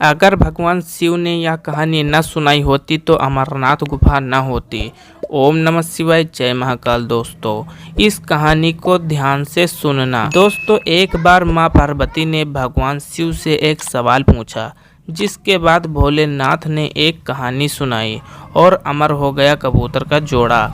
अगर भगवान शिव ने यह कहानी न सुनाई होती तो अमरनाथ गुफा न होती। ओम नमः शिवाय, जय महाकाल। दोस्तों, इस कहानी को ध्यान से सुनना। दोस्तों, एक बार माँ पार्वती ने भगवान शिव से एक सवाल पूछा, जिसके बाद भोलेनाथ ने एक कहानी सुनाई और अमर हो गया कबूतर का जोड़ा।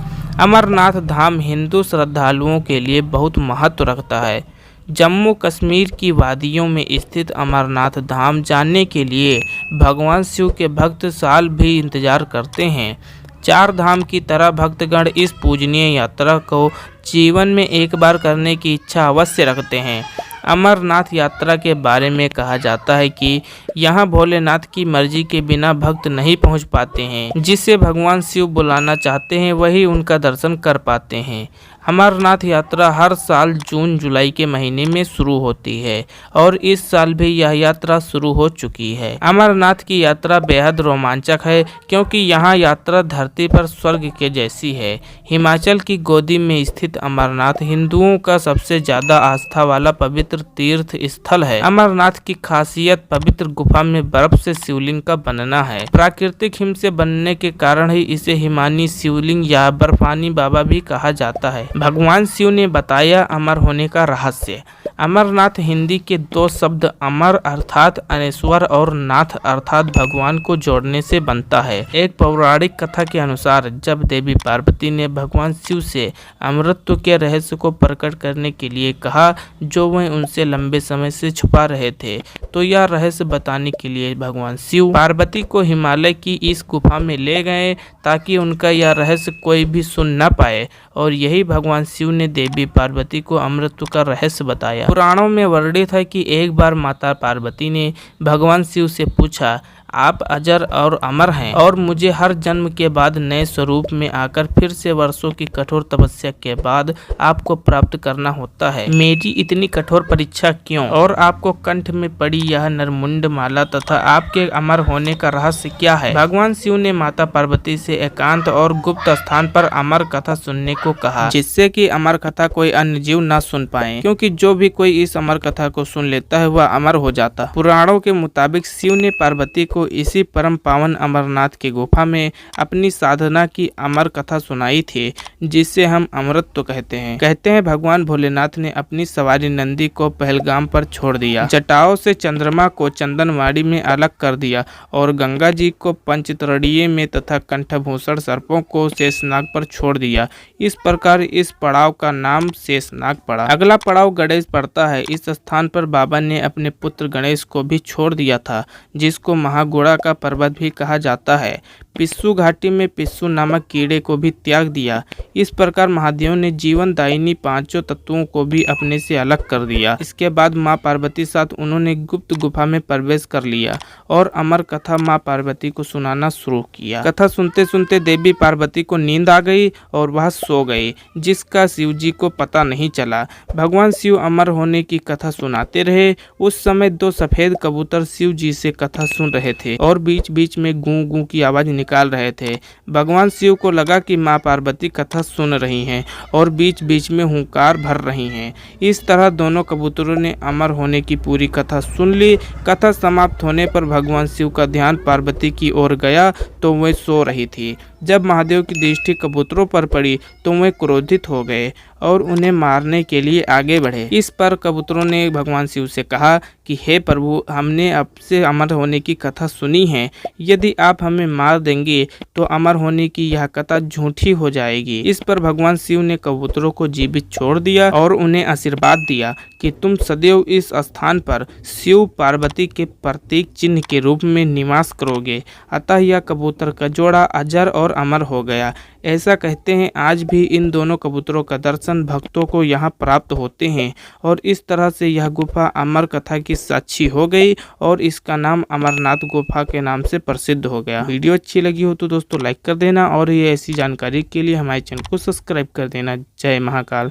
अमरनाथ धाम हिंदू श्रद्धालुओं के लिए बहुत महत्व रखता है। जम्मू कश्मीर की वादियों में स्थित अमरनाथ धाम जाने के लिए भगवान शिव के भक्त साल भी इंतजार करते हैं। चार धाम की तरह भक्तगण इस पूजनीय यात्रा को जीवन में एक बार करने की इच्छा अवश्य रखते हैं। अमरनाथ यात्रा के बारे में कहा जाता है कि यहाँ भोलेनाथ की मर्जी के बिना भक्त नहीं पहुँच पाते हैं। जिसे भगवान शिव बुलाना चाहते हैं वही उनका दर्शन कर पाते हैं। अमरनाथ यात्रा हर साल जून जुलाई के महीने में शुरू होती है और इस साल भी यह यात्रा शुरू हो चुकी है। अमरनाथ की यात्रा बेहद रोमांचक है, क्योंकि यहाँ यात्रा धरती पर स्वर्ग के जैसी है। हिमाचल की गोदी में स्थित अमरनाथ हिंदुओं का सबसे ज्यादा आस्था वाला पवित्र तीर्थ स्थल है। अमरनाथ की खासियत पवित्र गुफा में बर्फ से शिवलिंग का बनना है। प्राकृतिक हिम से बनने के कारण ही इसे हिमानी शिवलिंग या बर्फानी बाबा भी कहा जाता है। भगवान शिव ने बताया अमर होने का रहस्य। अमरनाथ हिंदी के दो शब्द अमर अर्थात अनेश्वर और नाथ अर्थात भगवान को जोड़ने से बनता है। एक पौराणिक कथा के अनुसार जब देवी पार्वती ने भगवान शिव से अमृतत्व के रहस्य को प्रकट करने के लिए कहा, जो वह उनसे लंबे समय से छुपा रहे थे, तो यह रहस्य बताने के लिए भगवान शिव पार्वती को हिमालय की इस गुफा में ले गए, ताकि उनका यह रहस्य कोई भी सुन न पाए। और यही भगवान शिव ने देवी पार्वती को अमृतत्व का रहस्य बताया। पुराणों में वर्णित है कि एक बार माता पार्वती ने भगवान शिव से पूछा, आप अजर और अमर हैं और मुझे हर जन्म के बाद नए स्वरूप में आकर फिर से वर्षों की कठोर तपस्या के बाद आपको प्राप्त करना होता है। मेरी इतनी कठोर परीक्षा क्यों? और आपको कंठ में पड़ी यह नरमुंड माला तथा आपके अमर होने का रहस्य क्या है? भगवान शिव ने माता पार्वती से एकांत और गुप्त स्थान पर अमर कथा सुनने को कहा, जिससे कि अमर कथा कोई अन्य जीव न सुन पाए, क्योंकि जो भी कोई इस अमर कथा को सुन लेता है वह अमर हो जाता। पुराणों के मुताबिक शिव ने पार्वती को इसी परम पावन अमरनाथ की गुफा में अपनी साधना की अमर कथा सुनाई थी, जिसे हम अमृतत्व कहते हैं। कहते हैं भगवान भोलेनाथ ने अपनी सवारी नंदी को पहलगाम पर छोड़ दिया, जटाओं से चंद्रमा को चंदनवाड़ी में अलग कर दिया और गंगा जी को पंचतरणीय में तथा कंठभूषण सर्पों को शेषनाग पर छोड़ दिया। इस प्रकार इस पड़ाव का नाम शेषनाग पड़ा। अगला पड़ाव गणेश पड़ता है। इस स्थान पर बाबा ने अपने पुत्र गणेश को भी छोड़ दिया था, जिसको महागुड़ा का पर्वत भी कहा जाता है। पिस्सू घाटी में पिस्सू नामक कीड़े को भी त्याग दिया। इस प्रकार महादेव ने जीवन दायिनी पांचों तत्वों को भी अपने से अलग कर दिया। इसके बाद माँ पार्वती साथ उन्होंने गुप्त गुफा में प्रवेश कर लिया और अमर कथा माँ पार्वती को सुनाना शुरू किया। कथा सुनते सुनते देवी पार्वती को नींद आ गई और वह सो गई, जिसका शिव जी को पता नहीं चला। भगवान शिव अमर होने की कथा सुनाते रहे। उस समय दो सफेद कबूतर शिव जी से कथा सुन रहे थे और बीच बीच में गूं गूं की आवाज निकाल रहे थे। भगवान शिव को लगा कि माँ पार्वती कथा सुन रही हैं और बीच बीच में हुंकार भर रही हैं। इस तरह दोनों कबूतरों ने अमर होने की पूरी कथा सुन ली। कथा समाप्त होने पर भगवान शिव का ध्यान पार्वती की ओर गया तो वह सो रही थी। जब महादेव की दृष्टि कबूतरों पर पड़ी तो वे क्रोधित हो गए और उन्हें मारने के लिए आगे बढ़े। इस पर कबूतरों ने भगवान शिव से कहा कि हे प्रभु, हमने आपसे अमर होने की कथा सुनी है। यदि आप हमें मार देंगे तो अमर होने की यह कथा झूठी हो जाएगी। इस पर भगवान शिव ने कबूतरों को जीवित छोड़ दिया और उन्हें आशीर्वाद दिया कि तुम सदैव इस स्थान पर शिव पार्वती के प्रतीक चिन्ह के रूप में निवास करोगे। अतः यह कबूतर का जोड़ा अजर और अमर हो गया। ऐसा कहते हैं आज भी इन दोनों कबूतरों का दर्शन भक्तों को यहाँ प्राप्त होते हैं और इस तरह से यह गुफा अमर कथा की साक्षी हो गई और इसका नाम अमरनाथ गुफा के नाम से प्रसिद्ध हो गया। वीडियो अच्छी लगी हो तो दोस्तों लाइक कर देना और ये ऐसी जानकारी के लिए हमारे चैनल को सब्सक्राइब कर देना। जय महाकाल।